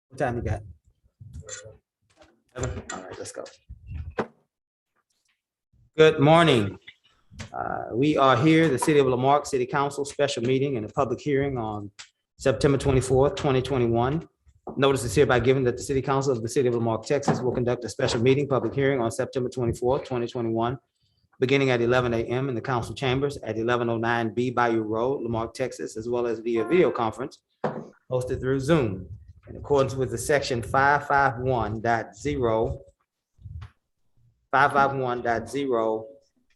What time you got? 11? All right, let's go. Good morning. We are here, the City of Lamarque City Council special meeting and a public hearing on September 24th, 2021. Notice is hereby given that the City Council of the City of Lamarque, Texas will conduct a special meeting, public hearing on September 24th, 2021, beginning at 11 a.m. in the council chambers at 1109 B Bayou Road, Lamarque, Texas, as well as via video conference hosted through Zoom in accordance with the section 551.0,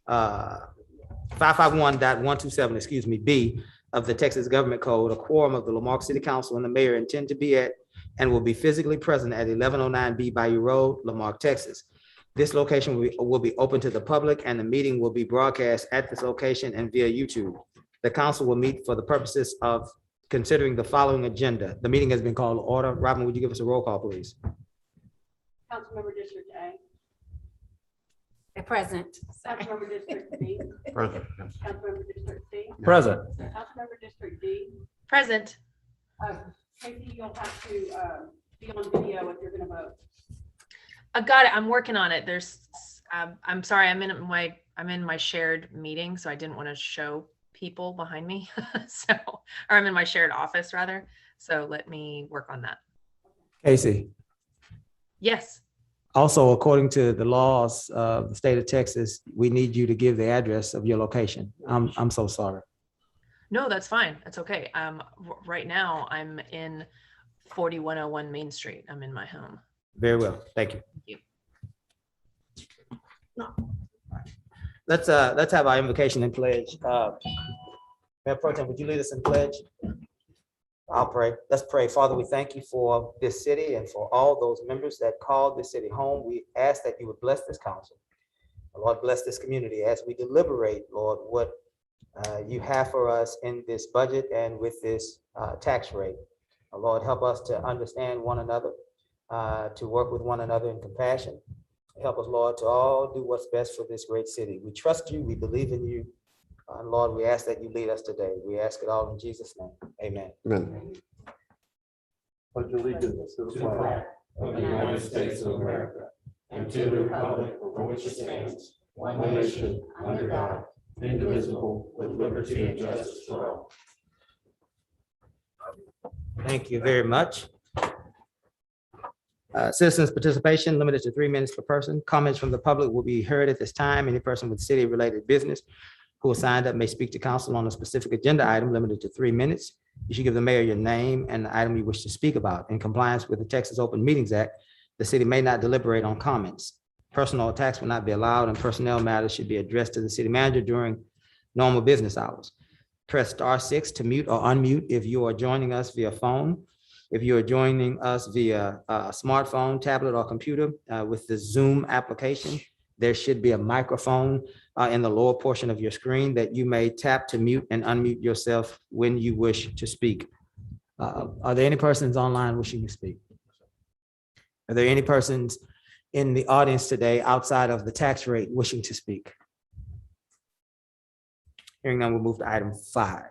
551.127, excuse me, B of the Texas Government Code. A quorum of the Lamarque City Council and the mayor intend to be at and will be physically present at 1109 B Bayou Road, Lamarque, Texas. This location will be open to the public and the meeting will be broadcast at this location and via YouTube. The council will meet for the purposes of considering the following agenda. The meeting has been called to order. Robin, would you give us a roll call, please? Councilmember District A. Present. Councilmember District B. Present. Councilmember District C. Present. Councilmember District D. Present. Casey, you'll have to be on video if you're going to vote. I got it. I'm working on it. I'm sorry. I'm in my shared meeting, so I didn't want to show people behind me. Or I'm in my shared office rather. So let me work on that. Casey, Yes. also, according to the laws of the state of Texas, we need you to give the address of your location. I'm so sorry. No, that's fine. That's okay. Right now I'm in 4101 Main Street. I'm in my home. Very well. Thank you. Thank No. Let's have our invocation and pledge. Mayor Pro Tem, would you lead us in pledge? I'll pray. Let's pray. Father, we thank you for this city and for all those members that called this city home. We ask that you would bless this council. Lord, bless this community as we deliberate, Lord, what you have for us in this budget and with this tax rate. Lord, help us to understand one another, to work with one another in compassion. Help us, Lord, to all do what's best for this great city. We trust you. We believe in you. Lord, we ask that you lead us today. We ask it all in Jesus' name. Amen. Amen. Pledge allegiance to the flag of the United States of America and to the republic for which it stands, one nation, under God, indivisible, with liberty and justice for all. Thank you very much. Citizens' participation limited to 3 minutes per person. Comments from the public will be heard at this time. Any person with city-related business who is signed up may speak to council on a specific agenda item limited to 3 minutes. You should give the mayor your name and the item you wish to speak about. In compliance with the Texas Open Meetings Act, the city may not deliberate on comments. Personal attacks will not be allowed and personnel matters should be addressed to the city manager during normal business hours. Press *6 to mute or unmute if you are joining us via phone. If you are joining us via smartphone, tablet, or computer with the Zoom application, there should be a microphone in the lower portion of your screen that you may tap to mute and unmute yourself when you wish to speak. Are there any persons online wishing to speak? Are there any persons in the audience today outside of the tax rate wishing to speak? Hearing none, we'll move to item 5.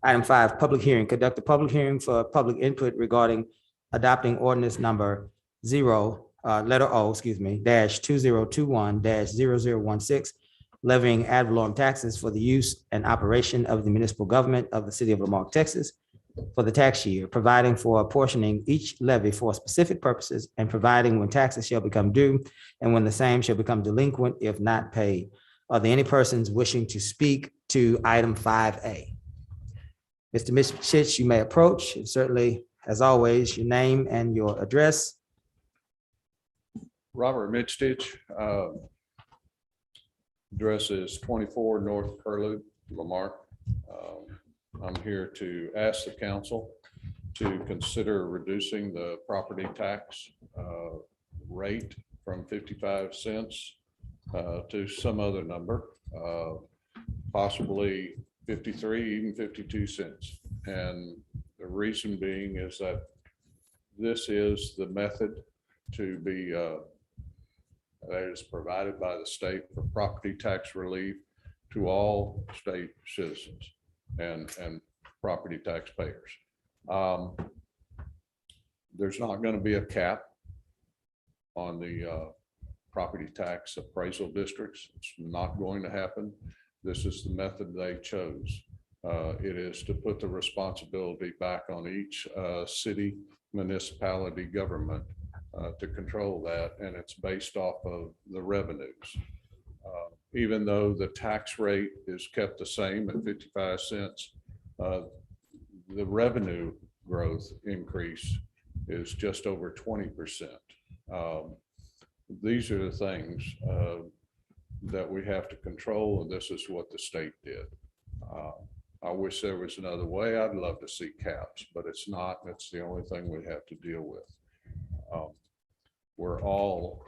Item 5, public hearing. Conduct a public hearing for public input regarding adopting ordinance number -2021-0016, levying ad valorem taxes for the use and operation of the municipal government of the city of Lamarque, Texas for the tax year, providing for apportioning each levy for specific purposes and providing when taxes shall become due and when the same shall become delinquent if not paid. Are there any persons wishing to speak to item 5A? Mr. Mitchell, you may approach. And certainly, as always, your name and your address. Robert Mitchell, address is 24 North Curlew, Lamarque. I'm here to ask the council to consider reducing the property tax rate from 55 cents to some other number, possibly 53, even 52 cents. And the reason being is that this is the method to be that is provided by the state for property tax relief to all state citizens and property taxpayers. There's not going to be a cap on the property tax appraisal districts. It's not going to happen. This is the method they chose. It is to put the responsibility back on each city, municipality, government to control that, and it's based off of the revenues. Even though the tax rate is kept the same at 55 cents, the revenue growth increase is just over 20%. These are the things that we have to control, and this is what the state did. I wish there was another way. I'd love to see caps, but it's not. It's the only thing we have to deal with. We're all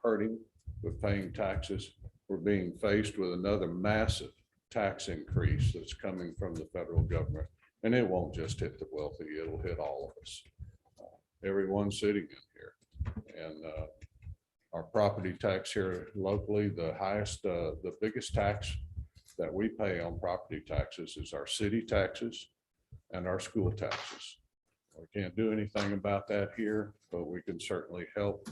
hurting with paying taxes. We're being faced with another massive tax increase that's coming from the federal government, and it won't just hit the wealthy. It'll hit all of us, everyone sitting in here. And our property tax here locally, the highest, the biggest tax that we pay on property taxes is our city taxes and our school taxes. We can't do anything about that here, but we can certainly help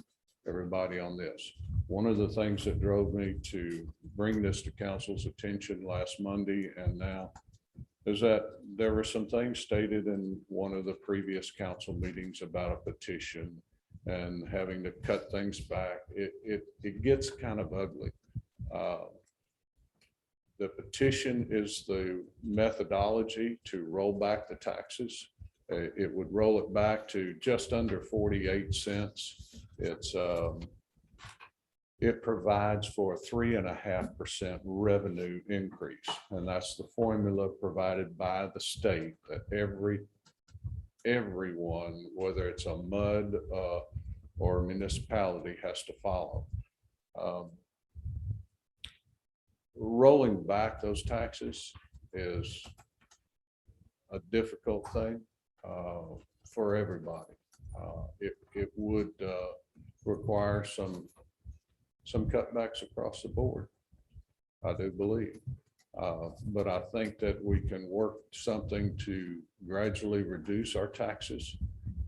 everybody on this. One of the things that drove me to bring this to council's attention last Monday and now is that there were some things stated in one of the previous council meetings about a petition and having to cut things back. It gets kind of ugly. The petition is the methodology to roll back the taxes. It would roll it back to just under 48 cents. It provides for a 3.5% revenue increase. And that's the formula provided by the state that everyone, whether it's a MUD or a municipality, has to follow. Rolling back those taxes is a difficult thing for everybody. It would require some cutbacks across the board, I do believe. But I think that we can work something to gradually reduce our taxes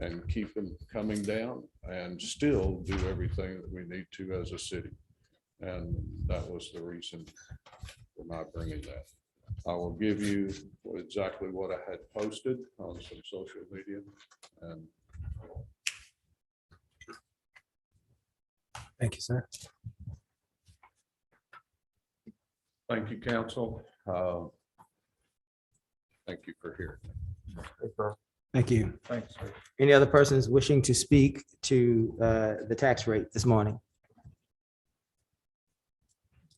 and keep them coming down and still do everything that we need to as a city. And that was the reason for my bringing that. I will give you exactly what I had posted on some social media. And Thank you, sir. thank you, council. Thank you for hearing. Thank you. Thanks, sir. Any other persons wishing to speak to the tax rate this morning?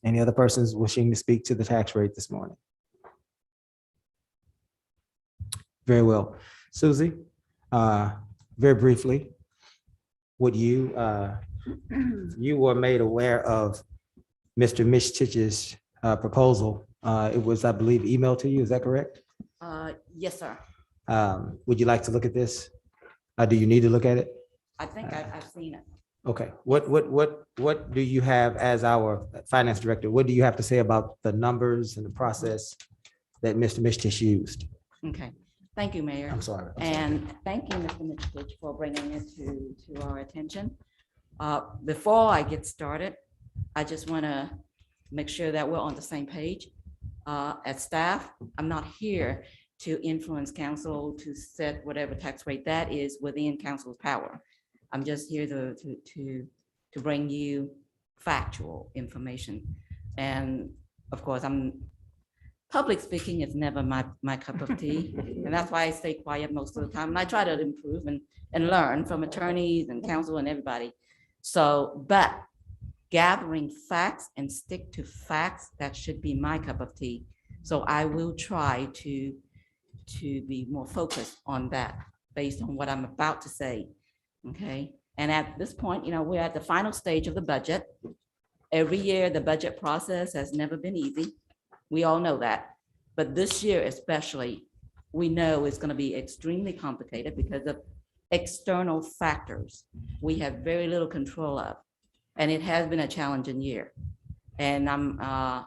Any other persons wishing to speak to the tax rate this morning? Very well. Susie, very briefly, would you, you were made aware of Mr. Mishtich's proposal. It was, I believe, emailed to you. Is that correct? Yes, sir. Would you like to look at this? Do you need to look at it? I think I've seen it. Okay, what do you have as our finance director? What do you have to say about the numbers and the process that Mr. Mishtich used? Okay, thank you, Mayor. I'm sorry. And thank you, Mr. Mitchell, for bringing it to our attention. Before I get started, I just want to make sure that we're on the same page. As staff, I'm not here to influence council to set whatever tax rate that is within council's power. I'm just here to bring you factual information. And of course, public speaking is never my cup of tea. And that's why I stay quiet most of the time. And I try to improve and learn from attorneys and counsel and everybody. So, but gathering facts and stick to facts, that should be my cup of tea. So I will try to be more focused on that based on what I'm about to say. Okay. And at this point, we're at the final stage of the budget. Every year, the budget process has never been easy. We all know that. But this year especially, we know it's going to be extremely complicated because of external factors we have very little control of. and it has been a challenging year. And I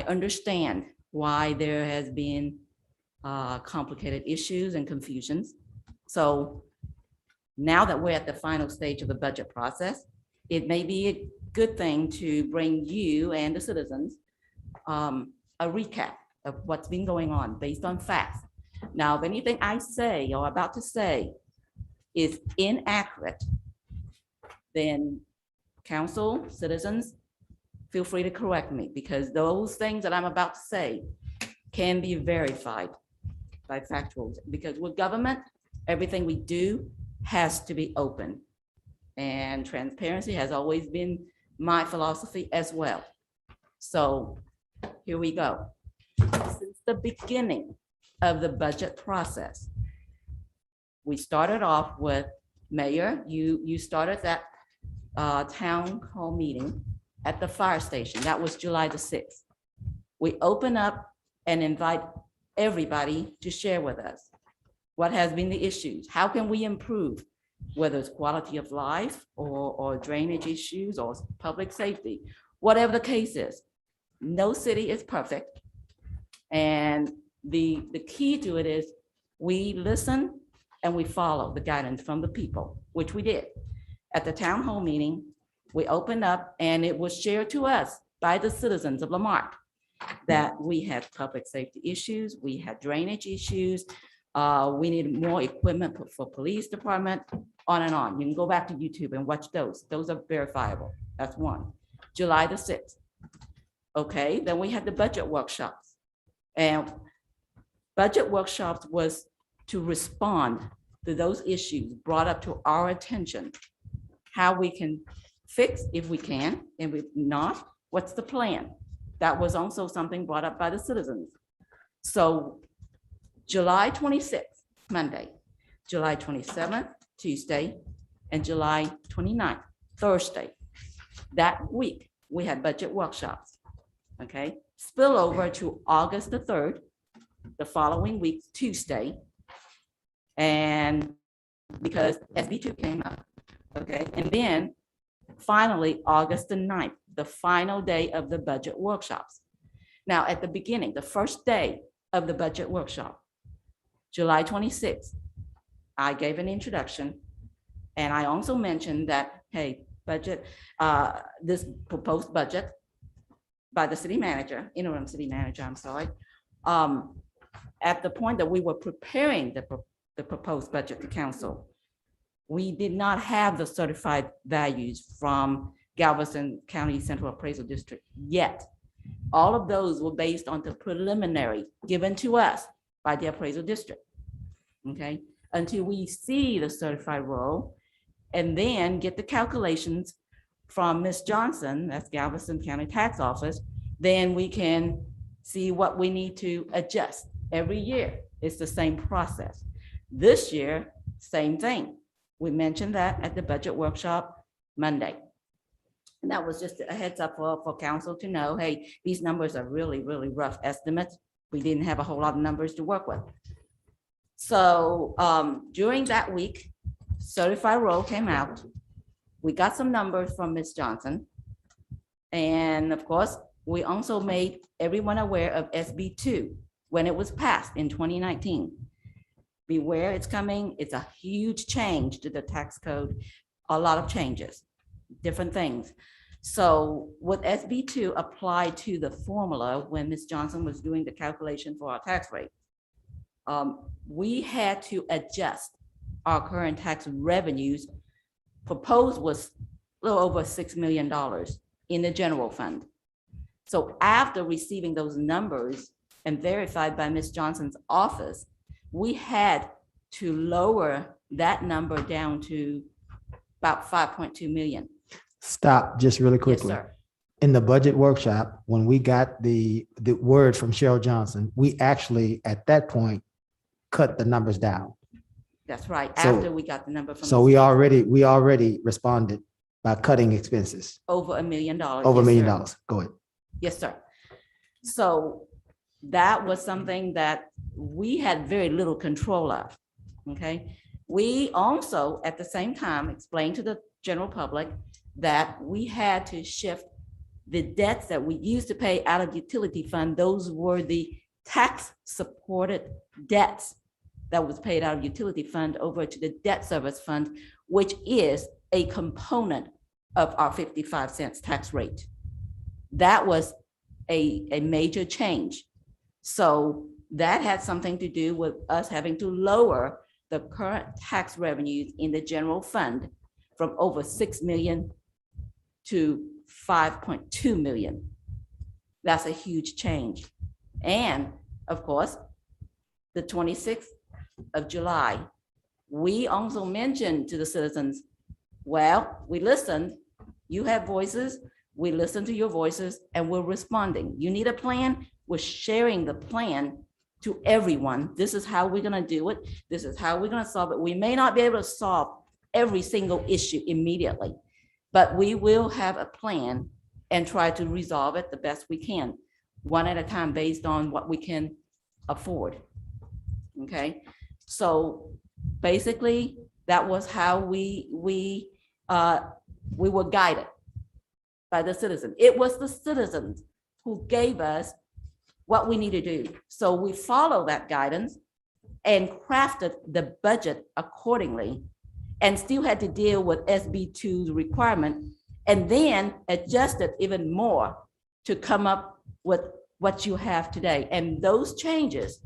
understand why there has been complicated issues and confusions. So now that we're at the final stage of the budget process, it may be a good thing to bring you and the citizens a recap of what's been going on based on facts. Now, if anything I say or about to say is inaccurate, then council, citizens, feel free to correct me, because those things that I'm about to say can be verified by factuals, because with government, everything we do has to be open. And transparency has always been my philosophy as well. So here we go. Since the beginning of the budget process, we started off with, Mayor, you started that town hall meeting at the fire station. That was July the 6th. We open up and invite everybody to share with us what has been the issues. How can we improve, whether it's quality of life or drainage issues or public safety, whatever the case is. No city is perfect. And the key to it is we listen and we follow the guidance from the people, which we did. At the town hall meeting, we opened up and it was shared to us by the citizens of Marque that we had public safety issues, we had drainage issues, we needed more equipment for police department, on and on. You can go back to YouTube and watch those. Those are verifiable. That's one. July the 6th. Okay, then we had the budget workshops. And budget workshops was to respond to those issues brought up to our attention, how we can fix if we can, and if not, what's the plan? That was also something brought up by the citizens. So July 26th, Monday, July 27th, Tuesday, and July 29th, Thursday. That week, we had budget workshops, okay? Spill over to August the 3rd, the following week, Tuesday, and because SB2 came up, okay? And then finally, August the 9th, the final day of the budget workshops. Now, at the beginning, the first day of the budget workshop, July 26th, I gave an introduction, and I also mentioned that, hey, budget, this proposed budget by the city manager, interim city manager, I'm sorry, at the point that we were preparing the proposed budget to council, we did not have the certified values from Galveston County Central Appraisal District yet. All of those were based on the preliminary given to us by the appraisal district, okay? Until we see the certified roll and then get the calculations from Ms. Johnson, that's Galveston County Tax Office, then we can see what we need to adjust. Every year, it's the same process. This year, same thing. We mentioned that at the budget workshop Monday. And that was just a heads up for council to know, hey, these numbers are really, really rough estimates. We didn't have a whole lot of numbers to work with. So during that week, certified roll came out. We got some numbers from Ms. Johnson. And of course, we also made everyone aware of SB2 when it was passed in 2019. Beware, it's coming. It's a huge change to the tax code, a lot of changes, different things. So with SB2 applied to the formula when Ms. Johnson was doing the calculation for our tax rate, we had to adjust our current tax revenues. Proposed was a little over $6 million in the general fund. So after receiving those numbers and verified by Ms. Johnson's office, we had to lower that number down to about 5.2 million. Stop just really Yes, quickly. sir. In the budget workshop, when we got the word from Cheryl Johnson, we actually, at that point, cut the numbers down. That's right. So- After we got the number from. So Ms. we Johnson. already responded by cutting expenses, Over $1 million. over $1 Yes, million. sir. Go ahead. Yes, sir. So that was something that we had very little control of, okay? We also, at the same time, explained to the general public that we had to shift the debts that we used to pay out of utility fund. Those were the tax supported debts that was paid out of utility fund over to the debt service fund, which is a component of our 55 cents tax rate. That was a major change. So that had something to do with us having to lower the current tax revenues in the general fund from over 6 million to 5.2 million. That's a huge change. And of course, the 26th of July, we also mentioned to the citizens, well, we listened, you have voices, we listened to your voices, and we're responding. You need a plan, we're sharing the plan to everyone. This is how we're gonna do it. This is how we're gonna solve it. We may not be able to solve every single issue immediately, but we will have a plan and try to resolve it the best we can, one at a time based on what we can afford. Okay, so basically that was how we were guided by the citizen. It was the citizens who gave us what we need to do. So we follow that guidance and crafted the budget accordingly, and still had to deal with SB2's requirement, and then adjusted even more to come up with what you have today. And those changes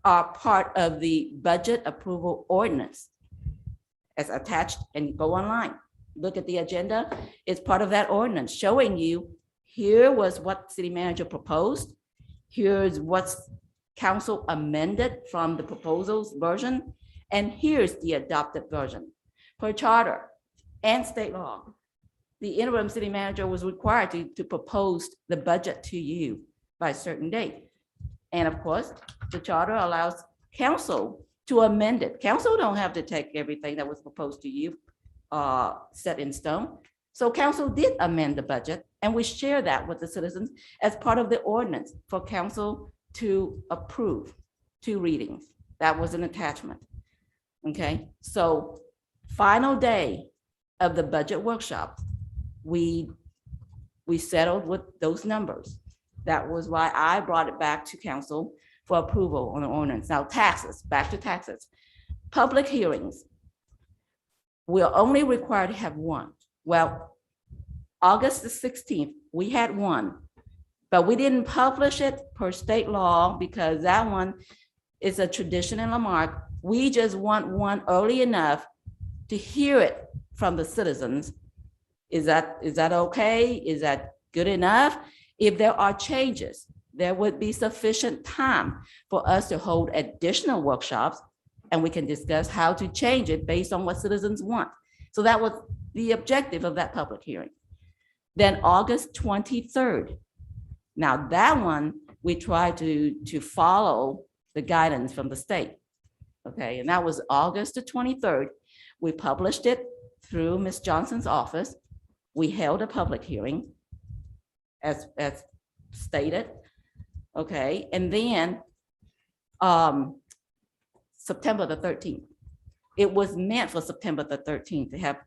are part of the budget approval ordinance as attached, and go online, look at the agenda. It's part of that ordinance showing you, here was what city manager proposed. Here's what's council amended from the proposals version. And here's the adopted version. Per charter and state law, the interim city manager was required to propose the budget to you by a certain date. And of course, the charter allows council to amend it. Council don't have to take everything that was proposed to you set in stone. So council did amend the budget, and we share that with the citizens as part of the ordinance for council to approve 2 readings. That was an attachment. Okay, so final day of the budget workshop, we settled with those numbers. That was why I brought it back to council for approval on the ordinance. Now taxes, back to taxes. Public hearings, we're only required to have 1. Well, August the 16th, we had 1, but we didn't publish it per state law because that one is a tradition in Marque. We just want 1 early enough to hear it from the citizens. Is that okay? Is that good enough? If there are changes, there would be sufficient time for us to hold additional workshops, and we can discuss how to change it based on what citizens want. So that was the objective of that public hearing. Then August 23rd. Now that one, we tried to follow the guidance from the state. Okay, and that was August the 23rd. We published it through Ms. Johnson's office. We held a public hearing as stated. Okay, and then September the 13th. It was meant for September the 13th to have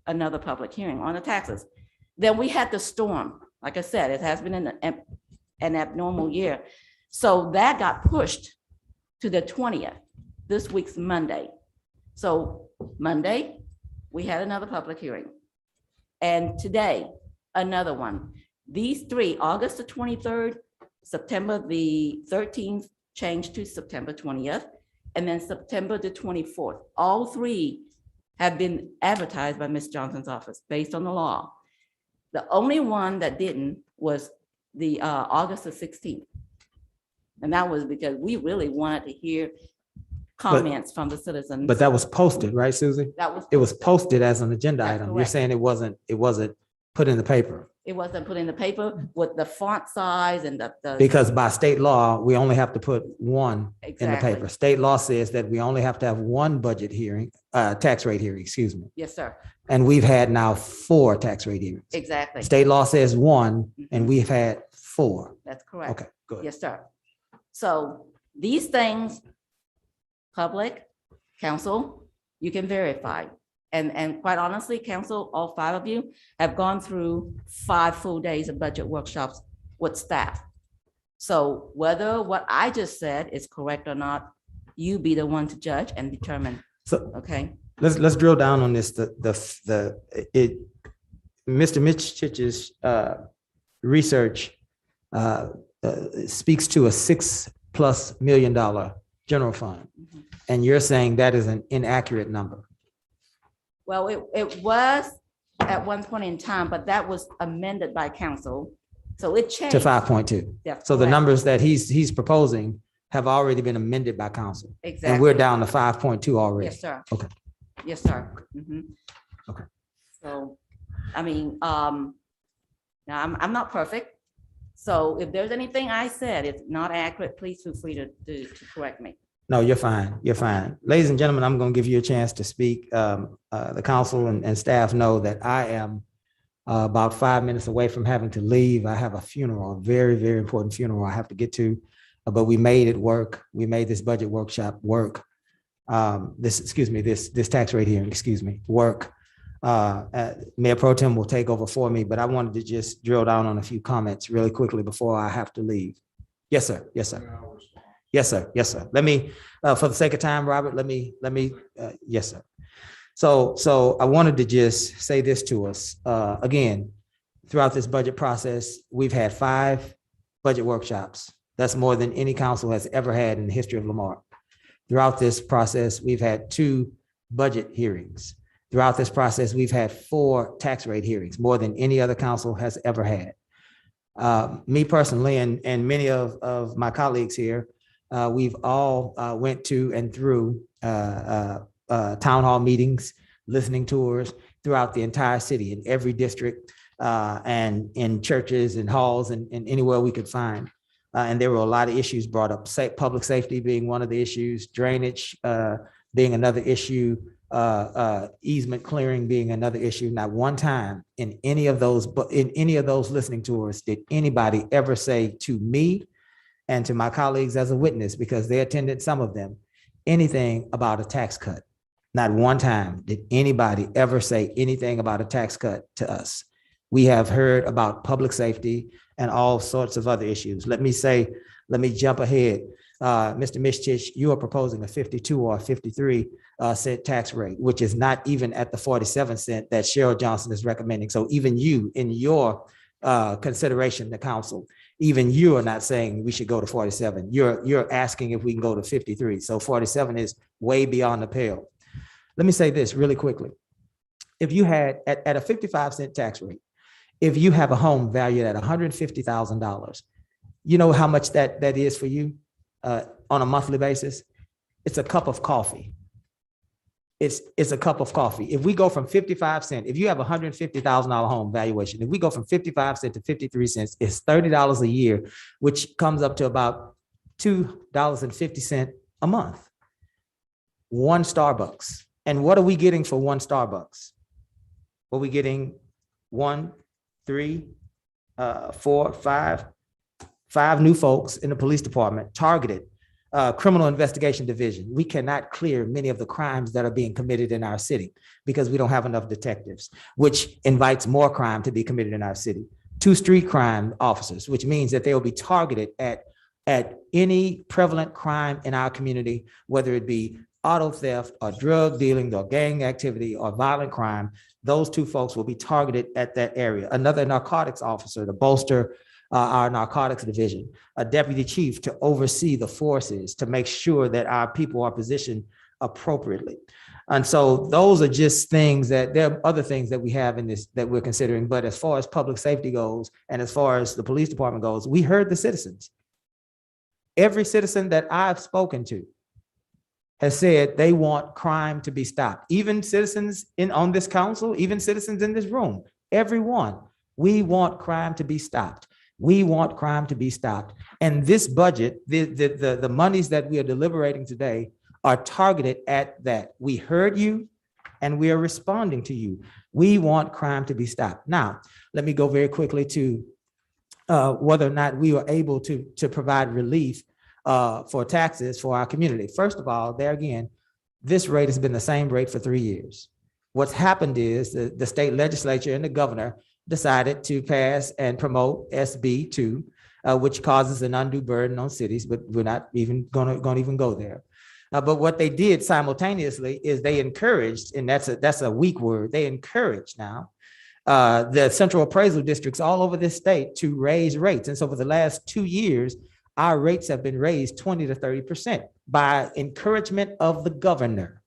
another public hearing on the taxes. Then we had the storm. Like I said, it has been an abnormal year. So that got pushed to the 20th, this week's Monday. So Monday, we had another public hearing. And today, another one. These 3, August the 23rd, September the 13th, changed to September 20th, and then September the 24th. All 3 have been advertised by Ms. Johnson's office based on the law. The only one that didn't was the August the 16th. And that was because we really wanted to hear comments from the citizens. But that was posted, right, Susie? It was posted as an agenda That's item. You're correct. saying it wasn't put in the paper? It wasn't put in the paper with the font size and the. Because by state law, we only have to put 1 in the Exactly. paper. State law says that we only have to have 1 budget hearing, tax rate hearing, excuse me. Yes, sir. And we've had now 4 tax rate hearings. Exactly. State law says 1, and we've had 4. That's correct. Okay, good. Yes, sir. So these things, public, council, you can verify. And quite honestly, council, all 5 of you have gone through 5 full days of budget workshops with staff. So whether what I just said is correct or not, you be the one to judge and determine, So okay? let's drill down on this. Mr. Mitchich's research speaks to a $6+ million general fund. Mhm. And you're saying that is an inaccurate number. Well, it was at one point in time, but that was amended by council. So it changed. To 5.2. That's So the correct. numbers that he's proposing have already been amended by council. And Exactly. we're down to 5.2 already. Yes, sir. Okay. Yes, sir. Mhm. Okay. So, I mean, now I'm not perfect. So if there's anything I said, it's not accurate, please feel free to correct me. No, you're fine. You're fine. Ladies and gentlemen, I'm going to give you a chance to speak. The council and staff know that I am about 5 minutes away from having to leave. I have a funeral, a very, very important funeral I have to get to, but we made it work. We made this budget workshop work. This tax rate hearing, work. Mayor Pro Tem will take over for me, but I wanted to just drill down on a few comments really quickly before I have to leave. Yes, sir. Yes, sir. Yes, sir. Yes, sir. Let me, for the sake of time, Robert, yes, sir. So I wanted to just say this to us. Again, throughout this budget process, we've had 5 budget workshops. That's more than any council has ever had in the history of Lamar. Throughout this process, we've had 2 budget hearings. Throughout this process, we've had 4 tax rate hearings, more than any other council has ever had. Me personally, and many of my colleagues here, we've all went to and through town hall meetings, listening tours throughout the entire city, in every district, and in churches and halls and anywhere we could find. And there were a lot of issues brought up, public safety being one of the issues, drainage being another issue, easement clearing being another issue. Not one time in any of those listening tours did anybody ever say to me and to my colleagues as a witness, because they attended some of them, anything about a tax cut. Not one time did anybody ever say anything about a tax cut to us. We have heard about public safety and all sorts of other issues. Let me jump ahead. Mr. Mischich, you are proposing a 52 or 53 cent tax rate, which is not even at the 47 cent that Cheryl Johnson is recommending. So even you, in your consideration, the council, even you are not saying we should go to 47. You're asking if we can go to 53. So 47 is way beyond the pale. Let me say this really quickly. If you had at a 55 cent tax rate, if you have a home valued at $150,000, you know how much that is for you on a monthly basis? It's a cup of coffee. It's a cup of coffee. If we go from 55 cents, if you have a $150,000 home valuation, if we go from 55 cents to 53 cents, it's $30 a year, which comes up to about $2.50 a month. 1 Starbucks. And what are we getting for 1 Starbucks? What are we getting? 1, 3, 4, 5 new folks in the police department, targeted criminal investigation division. We cannot clear many of the crimes that are being committed in our city because we don't have enough detectives, which invites more crime to be committed in our city. 2 street crime officers, which means that they will be targeted at any prevalent crime in our community, whether it be auto theft or drug dealing or gang activity or violent crime. Those 2 folks will be targeted at that area. Another narcotics officer to bolster our narcotics division, a deputy chief to oversee the forces to make sure that our people are positioned appropriately. And so those are just things that there are other things that we have in this that we're considering. But as far as public safety goes, and as far as the police department goes, we heard the citizens. Every citizen that I've spoken to has said they want crime to be stopped. Even citizens on this council, even citizens in this room, everyone, we want crime to be stopped. We want crime to be stopped. And this budget, the monies that we are deliberating today are targeted at that. We heard you and we are responding to you. We want crime to be stopped. Now, let me go very quickly to whether or not we were able to provide relief for taxes for our community. First of all, there again, this rate has been the same rate for 3 years. What's happened is the state legislature and the governor decided to pass and promote SB 2, which causes an undue burden on cities, but we're not even going to even go there. But what they did simultaneously is they encouraged, and that's a weak word, they encouraged now the central appraisal districts all over this state to raise rates. And so for the last 2 years, our rates have been raised 20 to 30% by encouragement of the governor,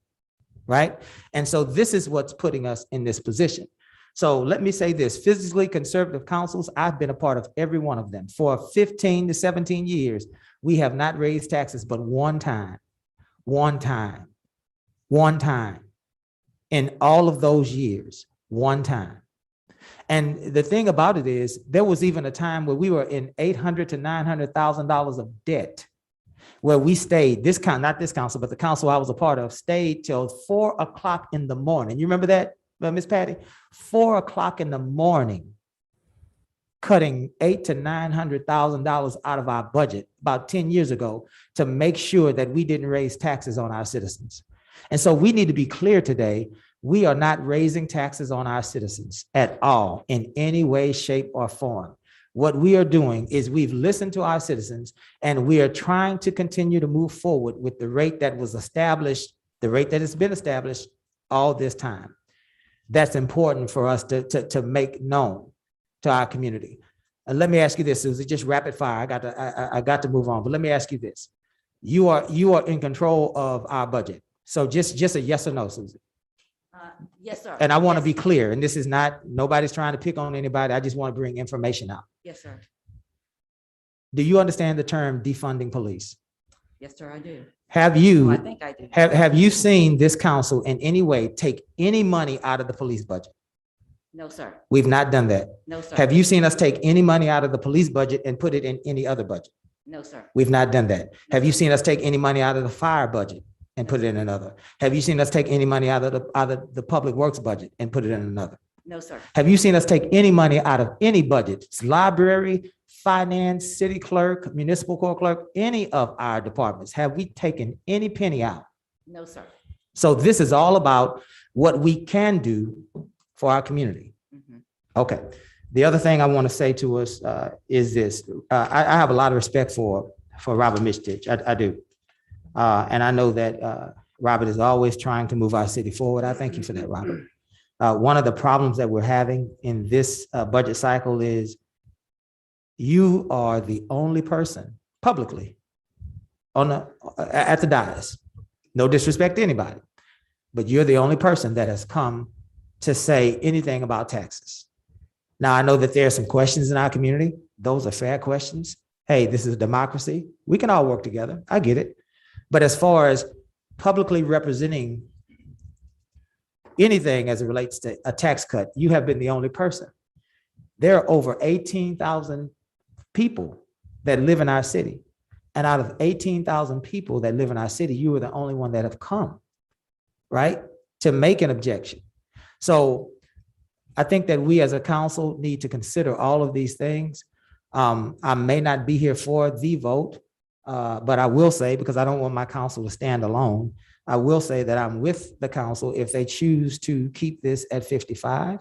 right? And so this is what's putting us in this position. So let me say this, fiscally conservative councils, I've been a part of every one of them. For 15 to 17 years, we have not raised taxes but one time in all of those years, one time. And the thing about it is, there was even a time where we were in $800,000 to $900,000 of debt, where we stayed, not this council, but the council I was a part of, stayed till 4 o'clock in the morning. You remember that, Miss Patty? 4 o'clock in the morning, cutting $800,000 to $900,000 out of our budget about 10 years ago to make sure that we didn't raise taxes on our citizens. And so we need to be clear today. We are not raising taxes on our citizens at all in any way, shape, or form. What we are doing is we've listened to our citizens and we are trying to continue to move forward with the rate that was established, the rate that has been established all this time. That's important for us to make known to our community. And let me ask you this, Susie, just rapid fire. I got to move on, but let me ask you this. You are in control of our budget. So just a yes or no, Susie. Yes, sir. And I want to Yes. be clear, and this is not, nobody's trying to pick on anybody. I just want to bring information out. Yes, sir. Do you understand the term defunding police? Yes, sir, I do. Have Oh, I you, think I do. have you seen this council in any way take any money out of the police budget? No, sir. We've not done that. No, sir. Have you seen us take any money out of the police budget and put it in any other budget? No, sir. We've not done that. Have you seen us take any money out of the fire budget and put it in another? Have you seen us take any money out of the public works budget and put it in another? No, sir. Have you seen us take any money out of any budget? It's library, finance, city clerk, municipal court clerk, any of our departments. Have we taken any penny out? No, sir. So this is all about what we can do for our community. Mhm. Okay. The other thing I want to say to us is this. I have a lot of respect for Robert Mishtich. I do. And I know that Robert is always trying to move our city forward. I thank you for that, Robert. One of the problems that we're having in this budget cycle is you are the only person publicly at the dais. No disrespect to anybody, but you're the only person that has come to say anything about taxes. Now, I know that there are some questions in our community. Those are fair questions. Hey, this is a democracy. We can all work together. I get it. But as far as publicly representing anything as it relates to a tax cut, you have been the only person. There are over 18,000 people that live in our city. And out of 18,000 people that live in our city, you are the only one that have come, right, to make an objection. So I think that we as a council need to consider all of these things. I may not be here for the vote, but I will say, because I don't want my council to stand alone, I will say that I'm with the council if they choose to keep this at 55.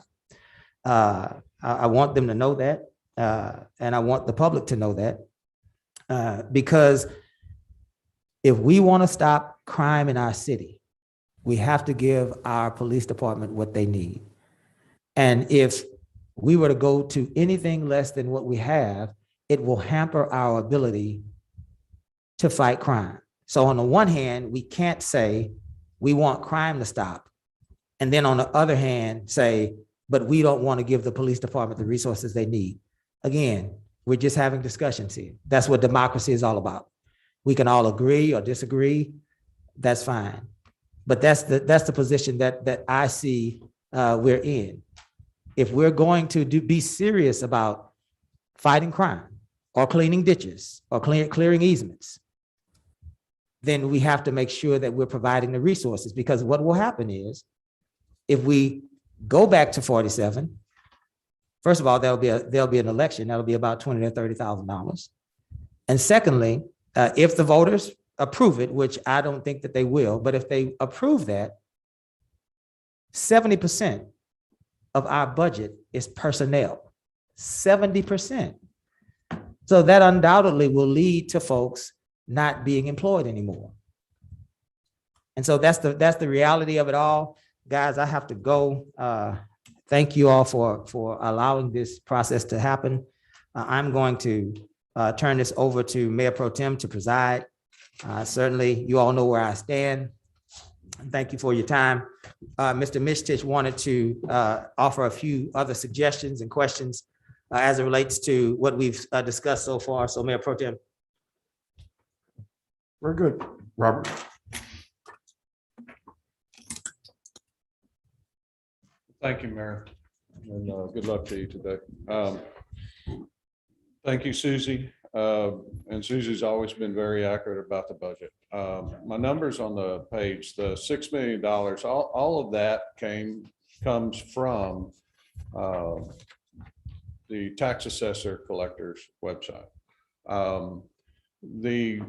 I want them to know that, and I want the public to know that, because if we want to stop crime in our city, we have to give our police department what they need. And if we were to go to anything less than what we have, it will hamper our ability to fight crime. So on the one hand, we can't say we want crime to stop. And then on the other hand, say, but we don't want to give the police department the resources they need. Again, we're just having discussions here. That's what democracy is all about. We can all agree or disagree. That's fine. But that's the position that I see we're in. If we're going to be serious about fighting crime or cleaning ditches or clearing easements, then we have to make sure that we're providing the resources, because what will happen is if we go back to 47, first of all, there'll be an election. That'll be about $20,000 to $30,000. And secondly, if the voters approve it, which I don't think that they will, but if they approve that, 70% of our budget is personnel, 70%. So that undoubtedly will lead to folks not being employed anymore. And so that's the reality of it all. Guys, I have to go. Thank you all for allowing this process to happen. I'm going to turn this over to Mayor Pro Tem to preside. Certainly, you all know where I stand. Thank you for your time. Mr. Mishtich wanted to offer a few other suggestions and questions as it relates to what we've discussed so far. So Mayor Pro Tem. Very good, Robert. Thank you, Mayor, and good luck to you today. Thank you, Susie. And Susie's always been very accurate about the budget. My numbers on the page, the $6 million, all of that comes from the tax assessor collector's website. The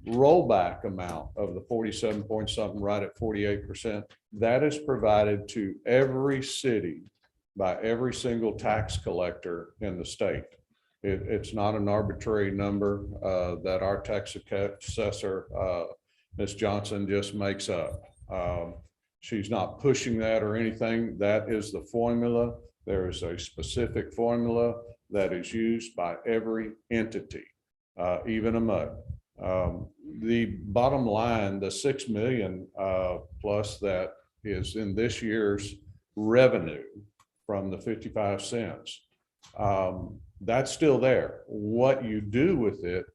rollback amount of the 47 point something, right at 48%, that is provided to every city by every single tax collector in the state. It's not an arbitrary number that our tax assessor, Ms. Johnson, just makes up. She's not pushing that or anything. That is the formula. There is a specific formula that is used by every entity, even a MUD. The bottom line, the 6 million plus that is in this year's revenue from the 55 cents. That's still there. What you do with it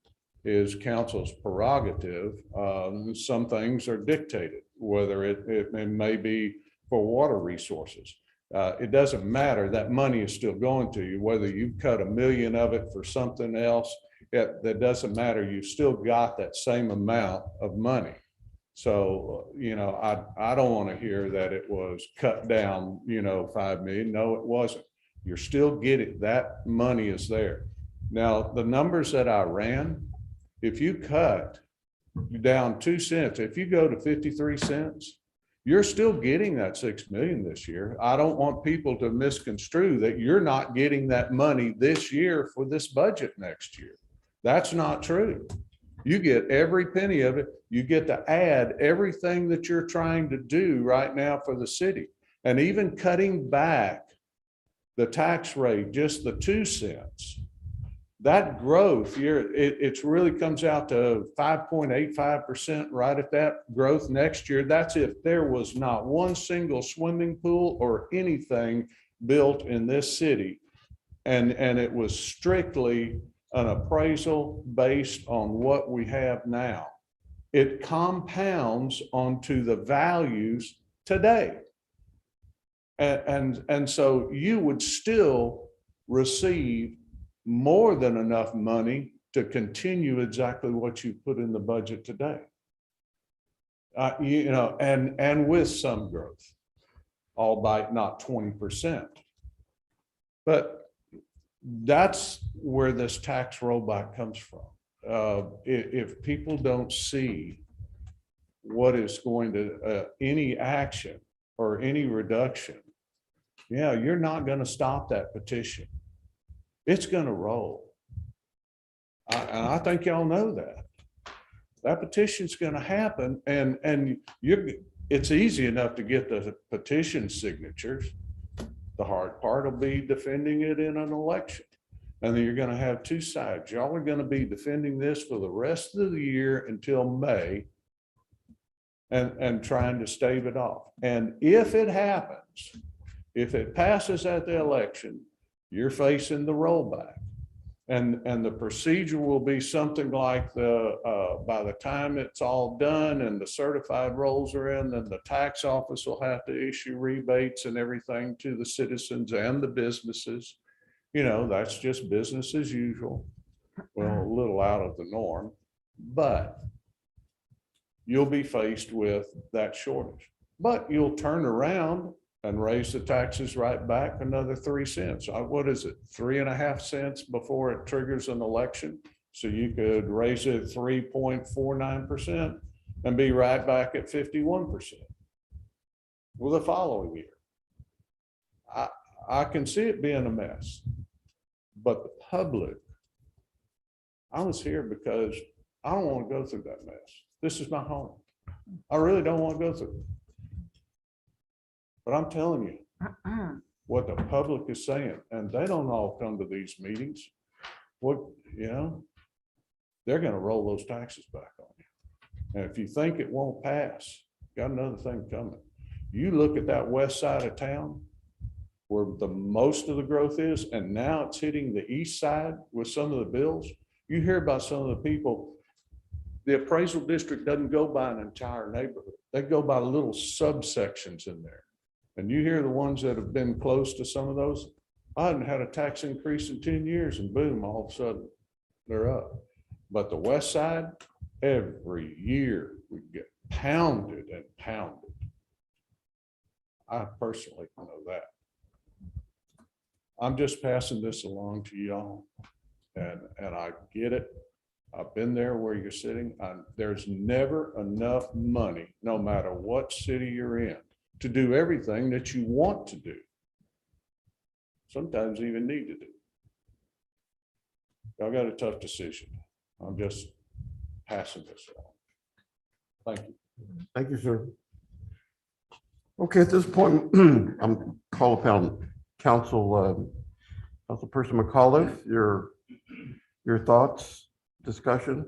is council's prerogative. Some things are dictated, whether it may be for water resources. It doesn't matter. That money is still going to you, whether you cut $1 million of it for something else. That doesn't matter. You've still got that same amount of money. So, I don't want to hear that it was cut down, 5 million. No, it wasn't. You're still getting that money is there. Now, the numbers that I ran, if you cut down 2 cents, if you go to 53 cents, you're still getting that 6 million this year. I don't want people to misconstrue that you're not getting that money this year for this budget next year. That's not true. You get every penny of it. You get to add everything that you're trying to do right now for the city. And even cutting back the tax rate, just the 2 cents, that growth year, it really comes out to 5.85% right at that growth next year. That's if there was not one single swimming pool or anything built in this city. And it was strictly an appraisal based on what we have now. It compounds onto the values today. And so you would still receive more than enough money to continue exactly what you put in the budget today. And with some growth, albeit not 20%. But that's where this tax rollback comes from. If people don't see what is going to, any action or any reduction, you're not going to stop that petition. It's going to roll. And I think y'all know that. That petition's going to happen, and it's easy enough to get the petition signatures. The hard part will be defending it in an election. And then you're going to have two sides. Y'all are going to be defending this for the rest of the year until May and trying to stave it off. And if it happens, if it passes at the election, you're facing the rollback. And the procedure will be something like by the time it's all done and the certified rolls are in, then the tax office will have to issue rebates and everything to the citizens and the businesses. That's just business as usual. Well, a little out of the norm, but you'll be faced with that shortage. But you'll turn around and raise the taxes right back another 3 cents. What is it, 3.5 cents before it triggers an election? So you could raise it 3.49% and be right back at 51% well, the following year. I can see it being a mess, but the public, I was here because I don't want to go through that mess. This is my home. I really don't want to go through it. But I'm telling you what the public is saying, and they don't all come to these meetings. What, you know, they're going to roll those taxes back on you. And if you think it won't pass, got another thing coming. You look at that west side of town where the most of the growth is, and now it's hitting the east side with some of the bills. You hear about some of the people, the appraisal district doesn't go by an entire neighborhood. They go by little subsections in there. And you hear the ones that have been close to some of those. I hadn't had a tax increase in 10 years and boom, all of a sudden they're up. But the west side, every year we get pounded and pounded. I personally know that. I'm just passing this along to y'all, and I get it. I've been there where you're sitting. There's never enough money, no matter what city you're in, to do everything that you want to do. Sometimes even need to do. Y'all got a tough decision. I'm just passing this along. Thank you. Thank you, sir. Okay, at this point, I'm call upon Councilperson McAuliffe, your thoughts, discussion.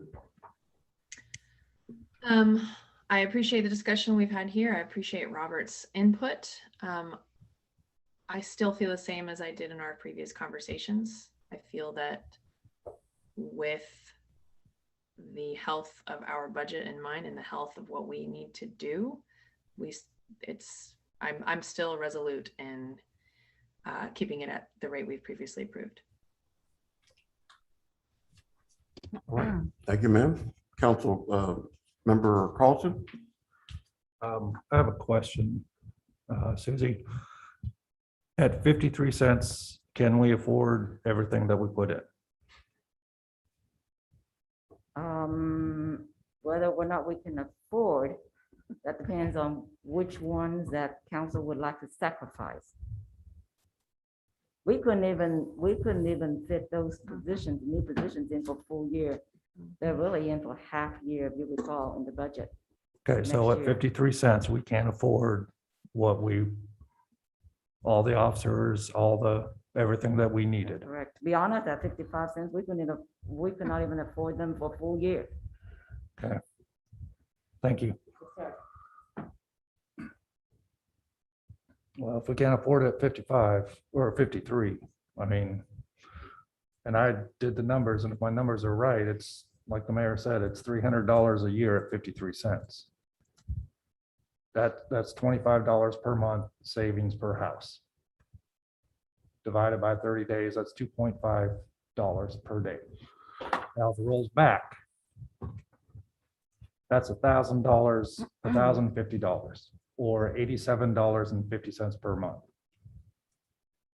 I appreciate the discussion we've had here. I appreciate Robert's input. I still feel the same as I did in our previous conversations. I feel that with the health of our budget in mind and the health of what we need to do, I'm still resolute in keeping it at the rate we've previously approved. All right. Thank you, ma'am. Council Member Carlson. I have a question, Susie. At 53 cents, can we afford everything that we put in? Whether or not we can afford, that depends on which ones that council would like to sacrifice. We couldn't even fit those positions, new positions in for full year. They're really in for half year, if you recall, in the budget. Okay, so Next at year. 53 cents, we can't afford all the officers, everything that we needed. Correct. To be honest, at 55 cents, we could not even afford them for full year. Okay. Thank you. Well, if we can't afford it at 55 or 53, I mean, and I did the numbers, and if my numbers are right, it's like the mayor said, it's $300 a year at 53 cents. That's $25 per month savings per house. Divided by 30 days, that's $2.5 per day. Now, if it rolls back, that's $1,000, $1,050, or $87.50 per month.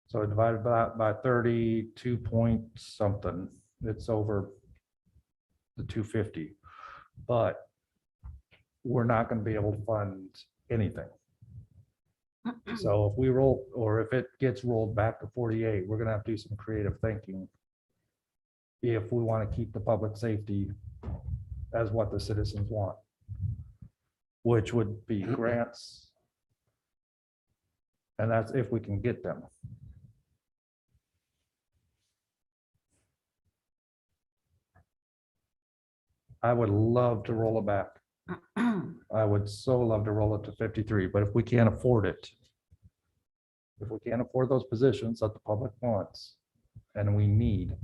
So divided by 32 point something, it's over the 250. But we're not going to be able to fund anything. So if we roll, or if it gets rolled back to 48, we're going to have to do some creative thinking if we want to keep the public safety as what the citizens want, which would be grants. And that's if we can get them. I would love to roll it back. I would so love to roll it to 53, but if we can't afford it, if we can't afford those positions that the public wants and we need,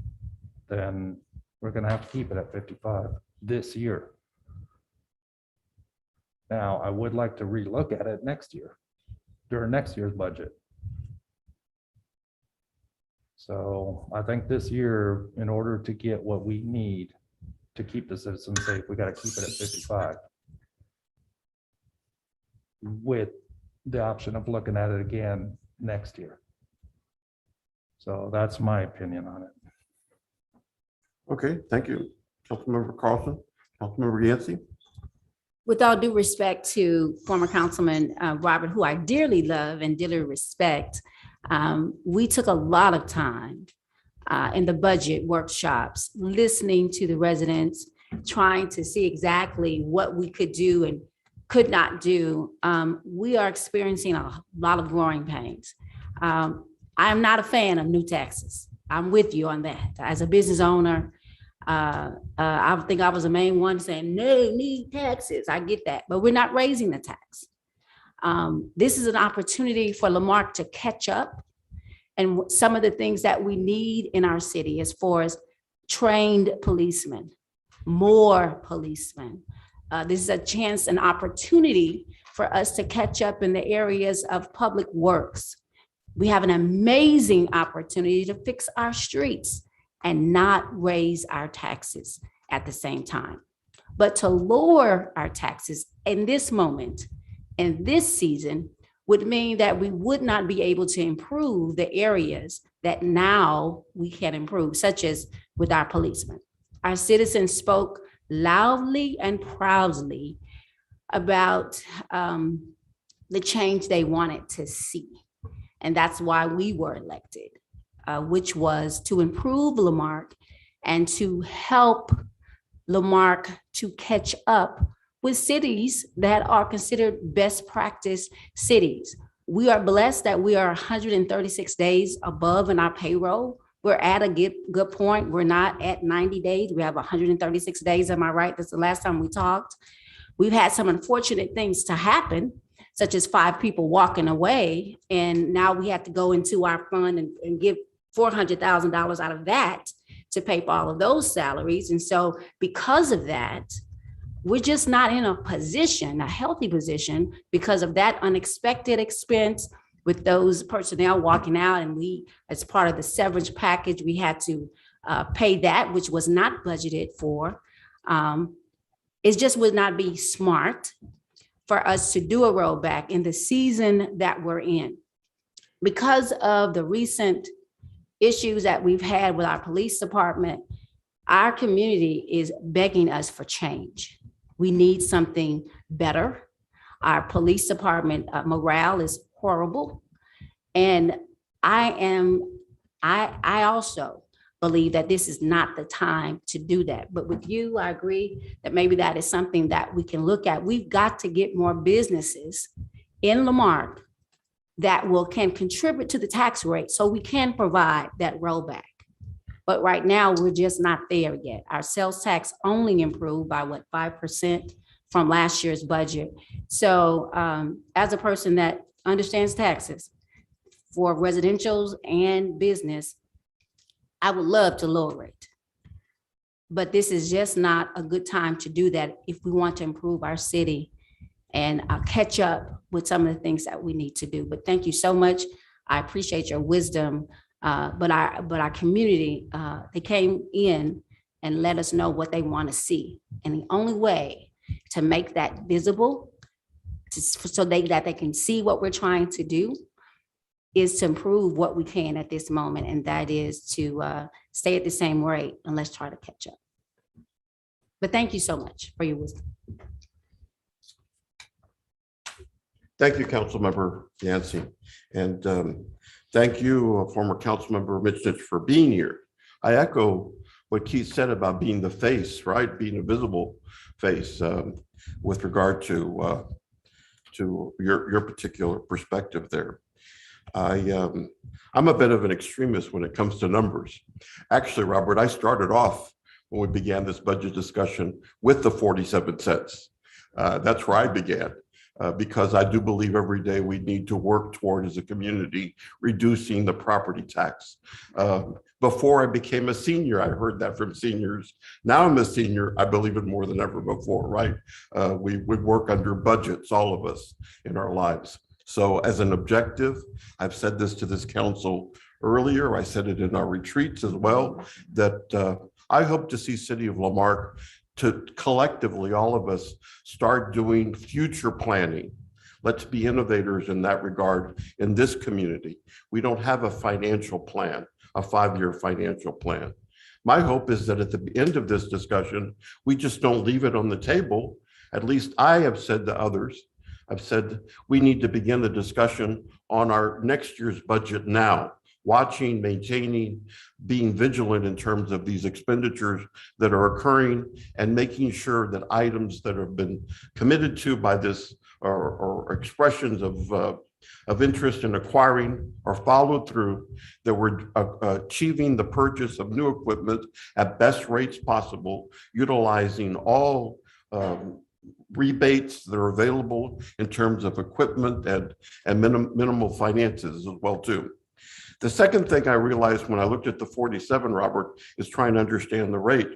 then we're going to have to keep it at 55 this year. Now, I would like to relook at it next year, during next year's budget. So I think this year, in order to get what we need to keep the citizens safe, we got to keep it at 55. With the option of looking at it again next year. So that's my opinion on it. Okay, thank you. Councilmember Carlson, Councilmember Yancey. With all due respect to former Councilman Robert, who I dearly love and dearly respect, We took a lot of time in the budget workshops, listening to the residents, trying to see exactly what we could do and could not do. We are experiencing a lot of growing pains. I'm not a fan of new taxes. I'm with you on that. As a business owner, I think I was the main one saying, no, need taxes. I get that, but we're not raising the tax. This is an opportunity for Lamarque to catch up. And some of the things that we need in our city as far as trained policemen, more policemen. This is a chance, an opportunity for us to catch up in the areas of public works. We have an amazing opportunity to fix our streets and not raise our taxes at the same time. But to lower our taxes in this moment, in this season, would mean that we would not be able to improve the areas that now we can improve, such as with our policemen. Our citizens spoke loudly and proudly about the change they wanted to see. And that's why we were elected, which was to improve Lamarque and to help Lamarque to catch up with cities that are considered best practice cities. We are blessed that we are 136 days above in our payroll. We're at a good point. We're not at 90 days. We have 136 days. Am I right? That's the last time we talked. We've had some unfortunate things to happen, such as 5 people walking away. And now we have to go into our fund and give $400,000 out of that to pay for all of those salaries. And so because of that, we're just not in a position, a healthy position, because of that unexpected expense with those personnel walking out. And we, as part of the severance package, we had to pay that, which was not budgeted for. It just would not be smart for us to do a rollback in the season that we're in. Because of the recent issues that we've had with our police department, our community is begging us for change. We need something better. Our police department morale is horrible. And I also believe that this is not the time to do that. But with you, I agree that maybe that is something that we can look at. We've got to get more businesses in Lamarque that can contribute to the tax rate so we can provide that rollback. But right now, we're just not there yet. Our sales tax only improved by 5% from last year's budget. So as a person that understands taxes for residentials and business, I would love to lower it. But this is just not a good time to do that if we want to improve our city and catch up with some of the things that we need to do. But thank you so much. I appreciate your wisdom. But our community, they came in and let us know what they want to see. And the only way to make that visible so that they can see what we're trying to do is to improve what we can at this moment. And that is to stay at the same rate and let's try to catch up. But thank you so much for your wisdom. Thank you, Councilmember Yancey. And thank you, former Councilmember Mitchell, for being here. I echo what Keith said about being the face, right? Being a visible face with regard to your particular perspective there. I'm a bit of an extremist when it comes to numbers. Actually, Robert, I started off when we began this budget discussion with the 47 cents. That's where I began. Because I do believe every day we need to work toward, as a community, reducing the property tax. Before I became a senior, I heard that from seniors. Now I'm a senior, I believe it more than ever before, right? We work under budgets, all of us, in our lives. So as an objective, I've said this to this council earlier, I said it in our retreats as well, that I hope to see City of Lamarque to collectively, all of us, start doing future planning. Let's be innovators in that regard in this community. We don't have a financial plan, a 5-year financial plan. My hope is that at the end of this discussion, we just don't leave it on the table. At least I have said to others, I've said we need to begin the discussion on our next year's budget now, watching, maintaining, being vigilant in terms of these expenditures that are occurring and making sure that items that have been committed to by this or expressions of interest in acquiring or followed through, that we're achieving the purchase of new equipment at best rates possible, utilizing all rebates that are available in terms of equipment and minimal finances as well too. The second thing I realized when I looked at the 47, Robert, is trying to understand the rate,